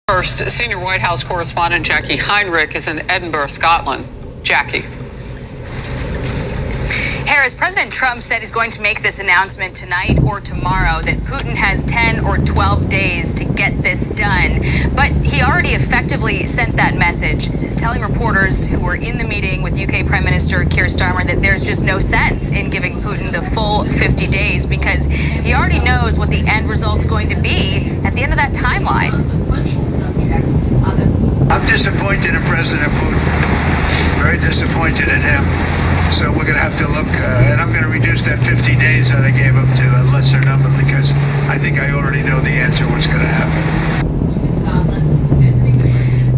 First, senior White House correspondent Jackie Heinrich is in Edinburgh, Scotland. Jackie. Harris, President Trump said he's going to make this announcement tonight or tomorrow that Putin has 10 or 12 days to get this done. But he already effectively sent that message, telling reporters who were in the meeting with UK Prime Minister Keir Starmer that there's just no sense in giving Putin the full 50 days because he already knows what the end result's going to be at the end of that timeline. I'm disappointed in President Putin. Very disappointed in him. So we're going to have to look, and I'm going to reduce that 50 days that I gave him to a lesser number because I think I already know the answer what's going to happen.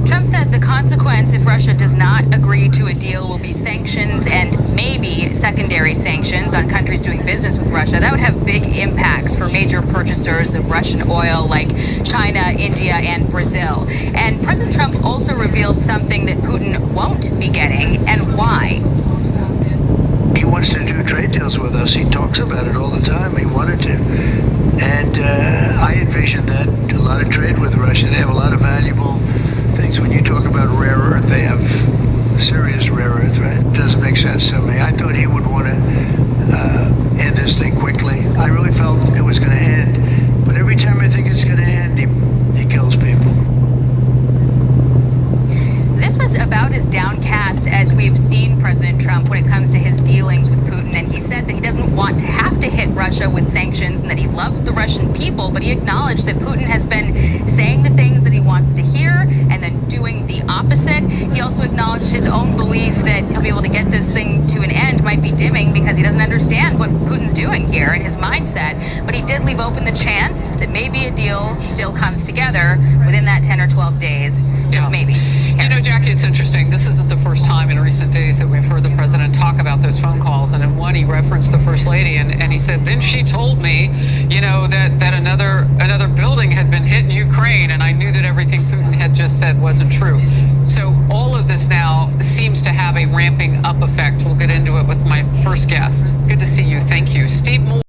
Trump said the consequence if Russia does not agree to a deal will be sanctions and maybe secondary sanctions on countries doing business with Russia. That would have big impacts for major purchasers of Russian oil like China, India, and Brazil. And President Trump also revealed something that Putin won't be getting and why. He wants to do trade deals with us. He talks about it all the time. He wanted to. And I envision that a lot of trade with Russia. They have a lot of valuable things. When you talk about rare earth, they have serious rare earth, right? It doesn't make sense to me. I thought he would want to end this thing quickly. I really felt it was going to end. But every time I think it's going to end, he kills people. This was about as downcast as we've seen President Trump when it comes to his dealings with Putin. And he said that he doesn't want to have to hit Russia with sanctions and that he loves the Russian people. But he acknowledged that Putin has been saying the things that he wants to hear and then doing the opposite. He also acknowledged his own belief that he'll be able to get this thing to an end might be dimming because he doesn't understand what Putin's doing here and his mindset. But he did leave open the chance that maybe a deal still comes together within that 10 or 12 days. Just maybe. You know, Jackie, it's interesting. This isn't the first time in recent days that we've heard the president talk about those phone calls. And in one, he referenced the first lady, and he said, then she told me, you know, that another building had been hit in Ukraine, and I knew that everything Putin had just said wasn't true. So all of this now seems to have a ramping up effect. We'll get into it with my first guest. Good to see you. Thank you. Steve Moore.